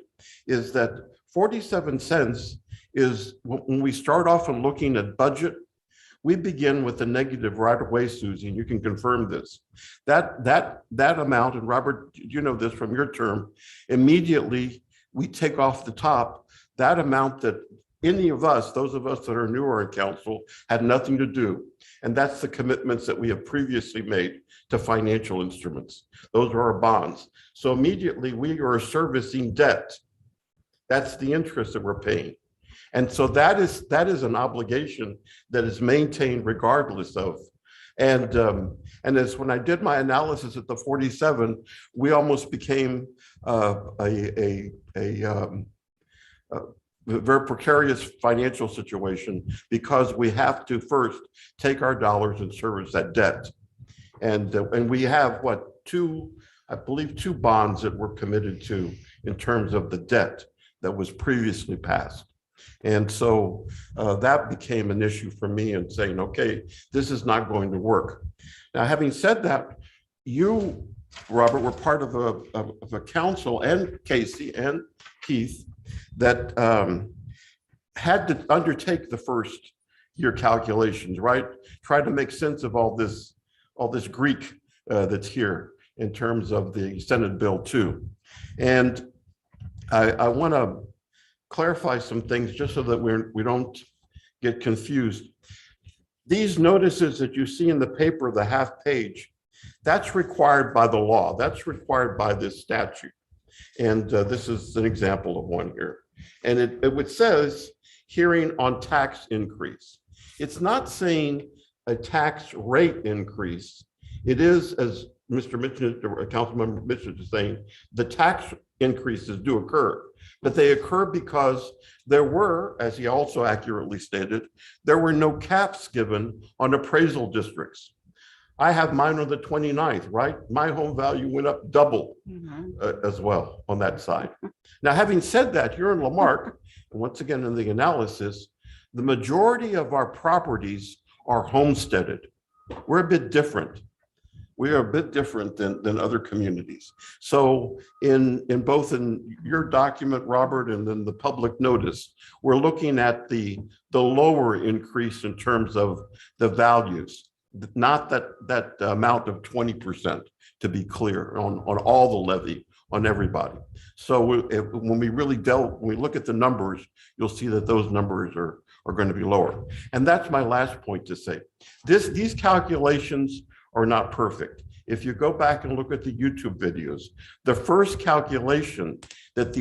is that 47 cents is when we start off and looking at budget, we begin with the negative right away, Susie, and you can confirm this. That amount, and Robert, you know this from your term, immediately we take off the top that amount that any of us, those of us that are newer in council, had nothing to do. And that's the commitments that we have previously made to financial instruments. Those are our bonds. So immediately we are servicing debt. That's the interest that we're paying. And so that is an obligation that is maintained regardless of. And as when I did my analysis at the 47, we almost became a very precarious financial situation because we have to first take our dollars and service that debt. And we have I believe two bonds that we're committed to in terms of the debt that was previously passed. And so that became an issue for me in saying, okay, this is not going to work. Now, having said that, you, Robert, were part of a council, and Casey and Keith, that had to undertake the first year calculations, right? Try to make sense of all this Greek that's here in terms of the Senate Bill 2. And I want to clarify some things just so that we don't get confused. These notices that you see in the paper, the half page, that's required by the law. That's required by this statute. And this is an example of one here. And it says hearing on tax increase. It's not saying a tax rate increase. It is, as Mr. Mitchell, Councilmember Mitchell is saying, the tax increases do occur, but they occur because there were, as he also accurately stated, there were no caps given on appraisal districts. I have mine on the 29th, right? My home value went up double as well on that side. Now, having said that, here in Lamarck, once again in the analysis, the majority of our properties are homesteaded. We're a bit different. We are a bit different than other communities. So in both in your document, Robert, and then the public notice, we're looking at the lower increase in terms of the values. Not that amount of 20%, to be clear, on all the levy on everybody. So when we look at the numbers, you'll see that those numbers are going to be lower. And that's my last point to say. These calculations are not perfect. If you go back and look at the YouTube videos, the first calculation that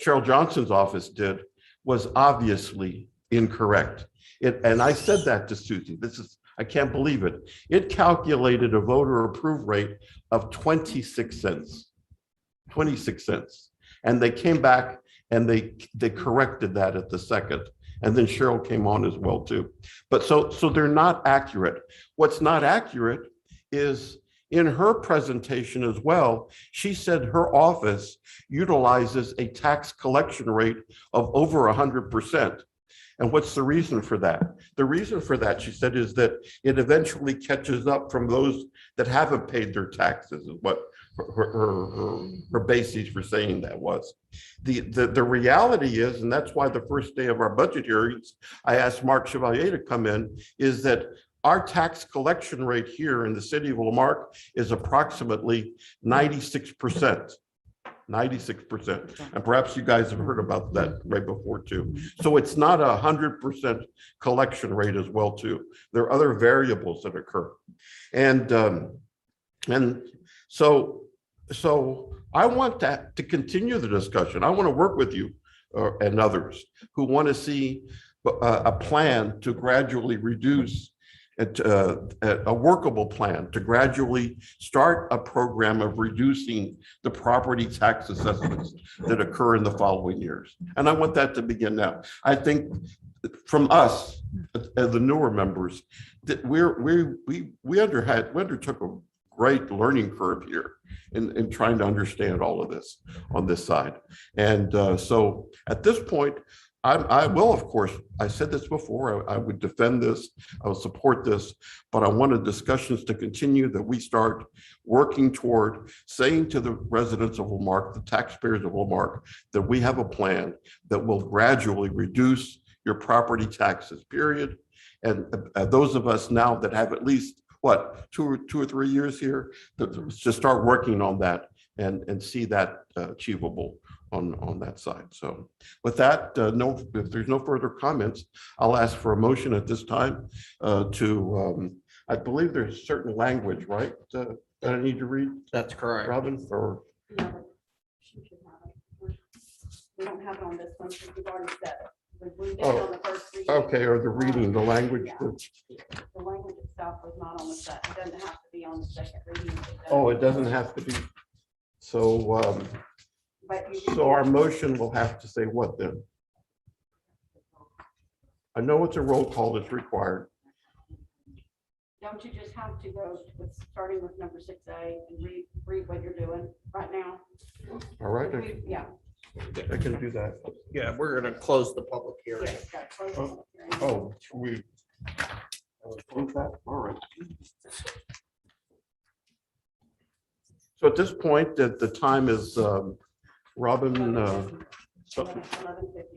Cheryl Johnson's office did was obviously incorrect. And I said that to Susie. I can't believe it. It calculated a voter approve rate of 26 cents. 26 cents. And they came back and they corrected that at the second. And then Cheryl came on as well too. But so they're not accurate. What's not accurate is in her presentation as well, she said her office utilizes a tax collection rate of over 100%. And what's the reason for that? The reason for that, she said, is that it eventually catches up from those that haven't paid their taxes, is what her basis for saying that was. The reality is, and that's why the first day of our budget hearings, I asked Marque Chevalier to come in, is that our tax collection rate here in the city of Lamarck is approximately 96%. 96%. And perhaps you guys have heard about that right before too. So it's not 100% collection rate as well too. There are other variables that occur. And so I want to continue the discussion. I want to work with you and others who want to see a plan to gradually reduce a workable plan to gradually start a program of reducing the property tax assessments that occur in the following years. And I want that to begin now. I think from us, as the newer members, that we undertook a great learning curve here in trying to understand all of this on this side. And so at this point, I will, of course, I said this before, I would defend this, I would support this, but I wanted discussions to continue, that we start working toward saying to the residents of Lamarck, the taxpayers of Lamarck, that we have a plan that will gradually reduce your property taxes, period. And those of us now that have at least, what, two or 3 years here, to start working on that and see that achievable on that side. So with that, if there's no further comments, I'll ask for a motion at this time I believe there's certain language, right, that I need to read? That's correct. Robin, or? No, but she should have it. We don't have it on this one, because we've already said it. We did it on the first reading. Okay, or the reading, the language. Yeah. The language itself was not on the set. It doesn't have to be on the second reading. Oh, it doesn't have to be. So, But you so our motion will have to say what then? I know it's a roll call that's required. don't you just have to go with, starting with number 6A and read what you're doing right now? All right, Yeah. I can do that. Yeah, we're gonna close the public hearing. Yes, gotta close the public hearing. Oh, we. Close that? All right. So at this point, the time is, Robin,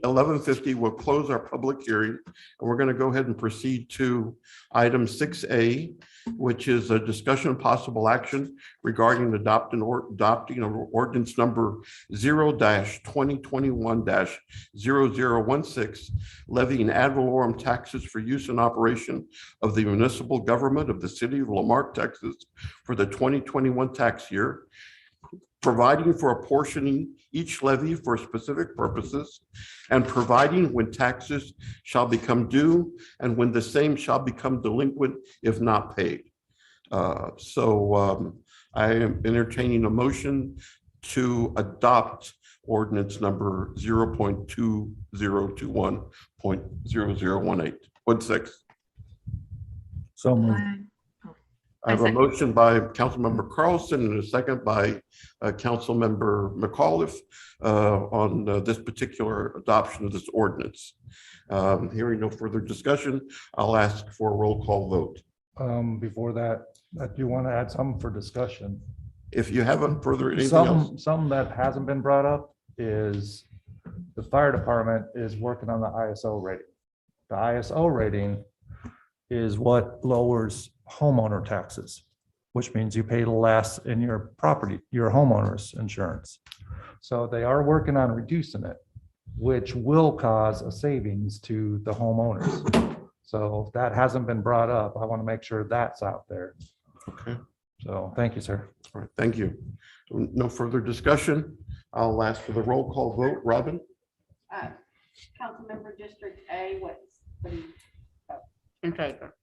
11:50. We'll close our public hearing, and we're going to go ahead and proceed to item 6A, which is a discussion of possible action regarding adopting ordinance number 0-2021-0016, levying ad valorem taxes for use and operation of the municipal government of the city of Lamarck, Texas for the 2021 tax year, providing for apportioning each levy for specific purposes, and providing when taxes shall become due and when the same shall become delinquent if not paid. I am entertaining a motion to adopt ordinance number 0.2021.0018. So moved. I have a motion by Councilmember Carlson and a second by Councilmember McAuliffe on this particular adoption of this ordinance. Hearing no further discussion, I'll ask for a roll call vote. Before that, I do want to add something for discussion. If you haven't further anything else. Something that hasn't been brought up is the fire department is working on the ISO rating. The ISO rating is what lowers homeowner taxes, which means you pay less in your property, your homeowner's insurance. So they are working on reducing it, which will cause a savings to the homeowners. So if that hasn't been brought up, I want to make sure that's out there. Okay. So thank you, sir. All right, thank you. No further discussion. I'll ask for the roll call vote. Robin? Councilmember District A, what do you? In favor.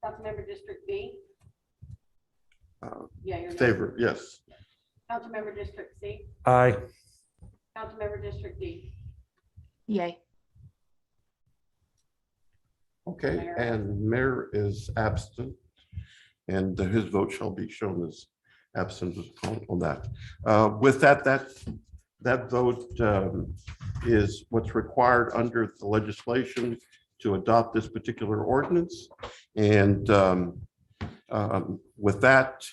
Councilmember District B? Yeah, you're. Favor, yes. Councilmember District C? Aye. Councilmember District D? Yay. Okay, Mayor. and mayor is absent, and his vote shall be shown as absent on that. With that vote is what's required under the legislation to adopt this particular ordinance. And with that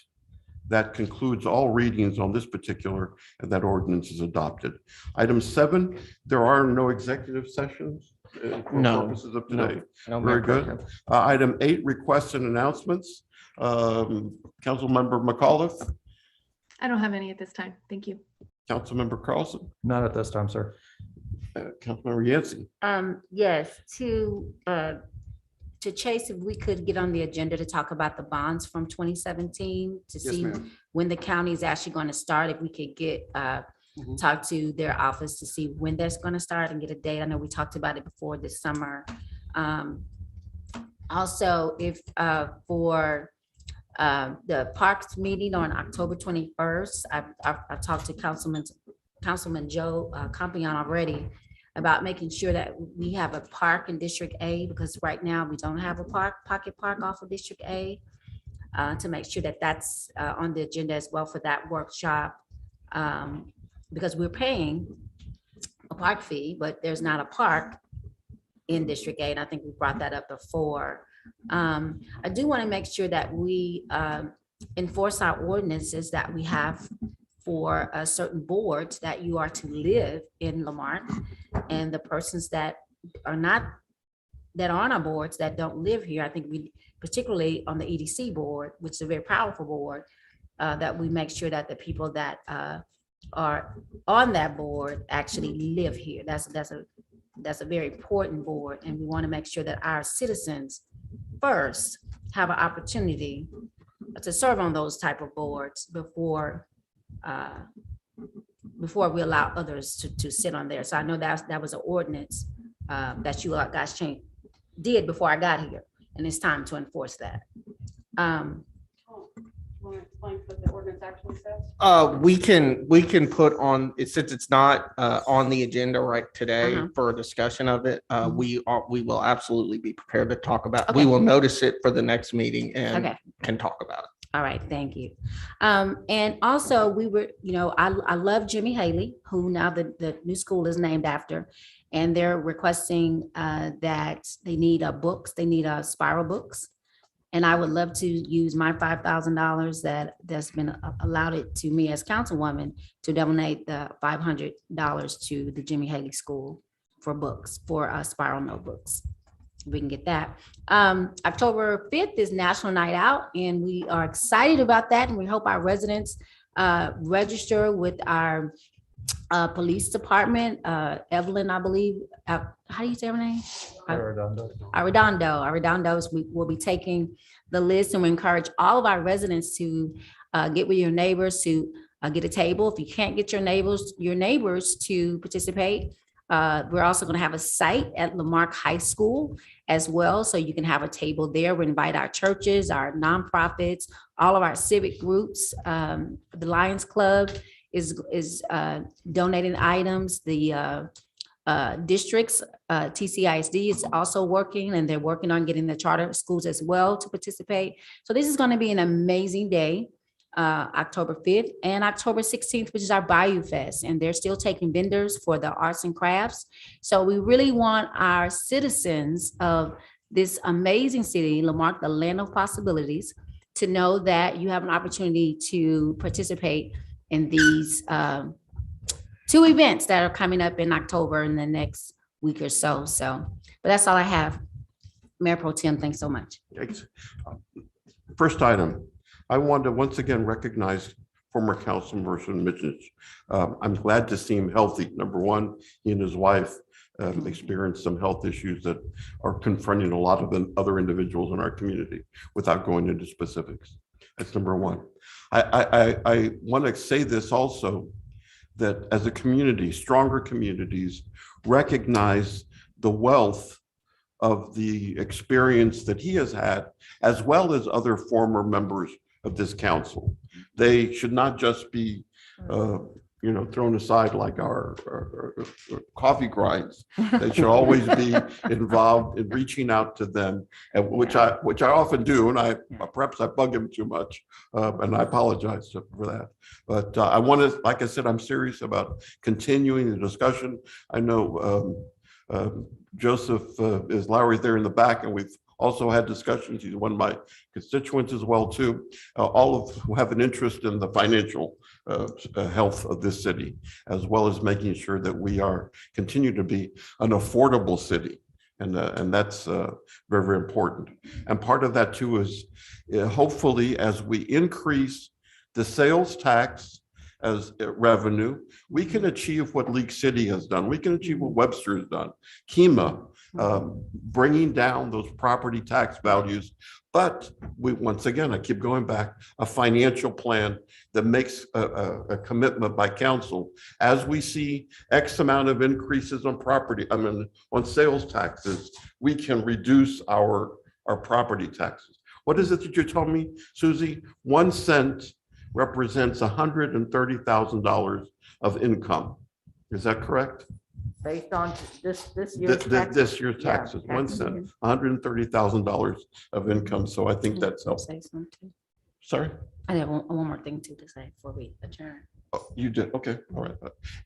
concludes all readings on this particular, and that ordinance is adopted. Item 7, there are no executive sessions for No, purposes of today. No, Very Mayor Pro good. Tem. Item 8, requests and announcements. Councilmember McAuliffe, I don't have any at this time. Thank you. Councilmember Carlson, Not at this time, sir. Councilmember Yancey. Yes, to Chase, if we could get on the agenda to talk about the bonds from 2017 to see when the county is actually going to start, if we could get talk to their office to see when that's going to start and get a date. I know we talked about it before this summer. Also, if for the parks meeting on October 21st, I talked to Councilman Joe Compion already about making sure that we have a park in District A, because right now we don't have a pocket park off of District A, to make sure that that's on the agenda as well for that workshop, because we're paying a park fee, but there's not a park in District A, and I think we brought that up before. I do want to make sure that we enforce our ordinances that we have for certain boards that you are to live in Lamarck, and the persons that are not, that are on our boards that don't live here. I think we, particularly on the EDC board, which is a very powerful board, that we make sure that the people that are on that board actually live here. That's a very important board, and we want to make sure that our citizens first have an opportunity to serve on those type of boards before we allow others to sit on there. So I know that was an ordinance that you guys did before I got here, and it's time to enforce that. Want to explain what the ordinance actually says? We can put on, since it's not on the agenda right today for a discussion of it, we will absolutely be prepared to talk about, we will notice it for the next meeting and can talk about it. All right, thank you. And also we were, I love Jimmy Haley, who now the new school is named after, and they're requesting that they need books, they need spiral books. And I would love to use my $5,000 that's been allowed to me as councilwoman to donate the $500 to the Jimmy Haley School for books, for spiral notebooks. We can get that. October 5th is National Night Out, and we are excited about that. And we hope our residents register with our police department. Evelyn, I believe, how do you say her name? Arredondo's, we will be taking the list, and we encourage all of our residents to get with your neighbors to get a table. If you can't get your neighbors to participate, we're also going to have a site at Lamarque High School as well, so you can have a table there. We invite our churches, our nonprofits, all of our civic groups. The Lions Club is donating items. The districts, TCISD is also working, and they're working on getting the charter schools as well to participate. So this is going to be an amazing day, October 5th and October 16th, which is our Bayou Fest, and they're still taking vendors for the arts and crafts. So we really want our citizens of this amazing city, Lamarque, the land of possibilities, to know that you have an opportunity to participate in these two events that are coming up in October in the next week or so. But that's all I have. Mayor Pro Tem, thanks so much. Thanks. First item, I want to once again recognize former Councilman Mitchell. I'm glad to see him healthy. Number one, he and his wife experienced some health issues that are confronting a lot of the other individuals in our community without going into specifics. That's number one. I want to say this also, that as a community, stronger communities recognize the wealth of the experience that he has had, as well as other former members of this council. They should not just be, thrown aside like our coffee grinds. They should always be involved in reaching out to them, and which I often do, and perhaps I bug him too much, and I apologize for that. But I want to, like I said, I'm serious about continuing the discussion. I know Joseph Lowry's there in the back, and we've also had discussions. He's one of my constituents as well too. All of who have an interest in the financial health of this city, as well as making sure that we continue to be an affordable city. And that's very, very important. And part of that too is hopefully as we increase the sales tax as revenue, we can achieve what League City has done. We can achieve what Webster has done. Kima bringing down those property tax values. But once again, I keep going back, a financial plan that makes a commitment by council. As we see X amount of increases on on sales taxes, we can reduce our property taxes. What is it that you told me, Susie? 1 cent represents $130,000 of income. Is that correct? Based on this year's taxes. This year's Yeah, taxes, 1 taxes. cent, $130,000 of income. So I think that's helpful. Say something too. Sorry? I have one more thing too to say before we adjourn. Oh, you did, okay, all right.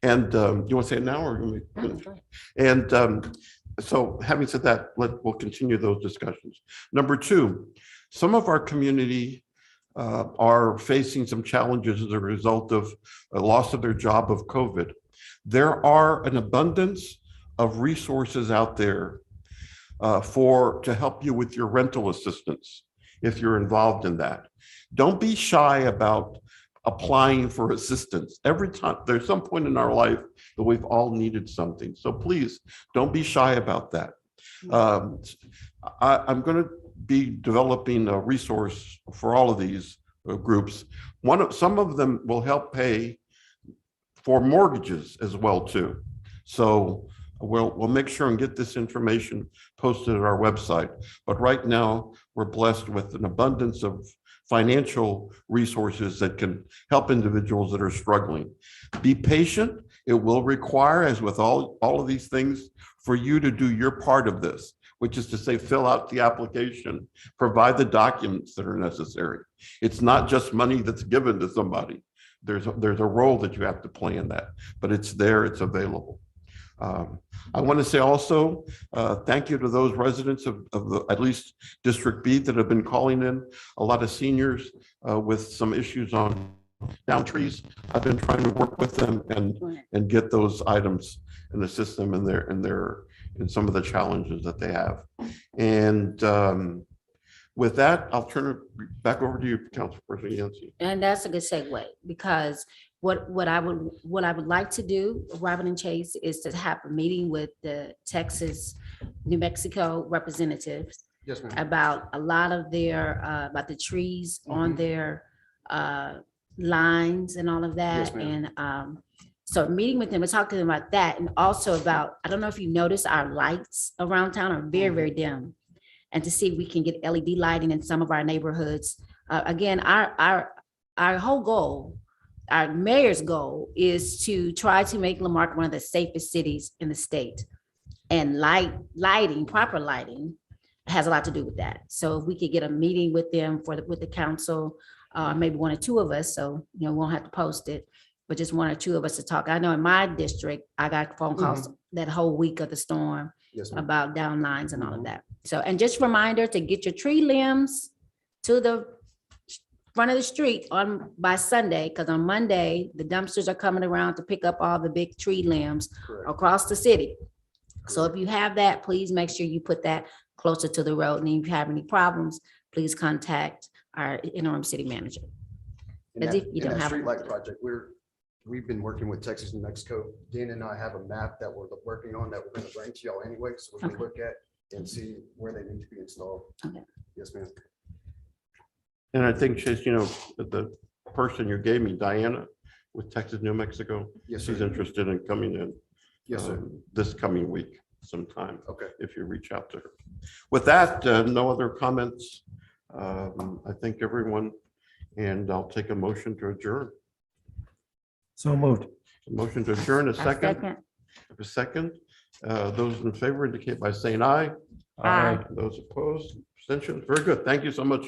And you want to say it now or you want me to No, finish? go ahead. And so having said that, we'll continue those discussions. Number 2, some of our community are facing some challenges as a result of a loss of their job of COVID. There are an abundance of resources out there to help you with your rental assistance if you're involved in that. Don't be shy about applying for assistance. Every time, there's some point in our life that we've all needed something. So please, don't be shy about that. I'm going to be developing a resource for all of these groups. Some of them will help pay for mortgages as well too. So we'll make sure and get this information posted at our website. But right now, we're blessed with an abundance of financial resources that can help individuals that are struggling. Be patient. It will require, as with all of these things, for you to do your part of this, which is to say, fill out the application, provide the documents that are necessary. It's not just money that's given to somebody. There's a role that you have to play in that, but it's there, it's available. I want to say also, thank you to those residents of at least District B that have been calling in, a lot of seniors with some issues on down trees. I've been trying to work with them and get those items and assist them in some of the challenges that they have. And with that, I'll turn it back over to you, Councilperson Yancey. And that's a good segue, because what I would like to do, Robin and Chase, is to have a meeting with the Texas, New Mexico representatives Yes, ma'am. about a lot of their, about the trees on their lines and all of that. Yes, ma'am. And so meeting with them and talking to them about that, and also about, I don't know if you noticed, our lights around town are very, very dim. And to see if we can get LED lighting in some of our neighborhoods. Again, our whole goal, our mayor's goal, is to try to make Lamarque one of the safest cities in the state. And lighting, proper lighting, has a lot to do with that. So if we could get a meeting with them with the council, maybe 1 or 2 of us, so we won't have to post it, but just 1 or 2 of us to talk. I know in my district, I got phone calls that whole week of the storm. Yes, about down lines and all of that. So, and just reminder to get your tree limbs to the front of the street by Sunday, because on Monday, the dumpsters are coming around to pick up all the big tree limbs across the city. So if you have that, please make sure you put that closer to the road. And if you have any problems, please contact our interim city manager. In As that, if you in don't that have street one. light project, we've been working with Texas, New Mexico. Dan and I have a map that we're working on that we're going to bring to y'all anyway, so we can look at and see where they need to be installed. Okay. Yes, ma'am. And I think, Chase, the person you gave me, Diana, with Texas, New Mexico, Yes, she's sir. interested in coming in. Yes, sir. This coming week sometime, Okay. if you reach out to her. With that, no other comments. I thank everyone, and I'll take a motion to adjourn. So moved. A motion to adjourn, a A second. A second. Those in favor indicate by saying aye. Aye. Those opposed, abstentions. Very good. Thank you so much.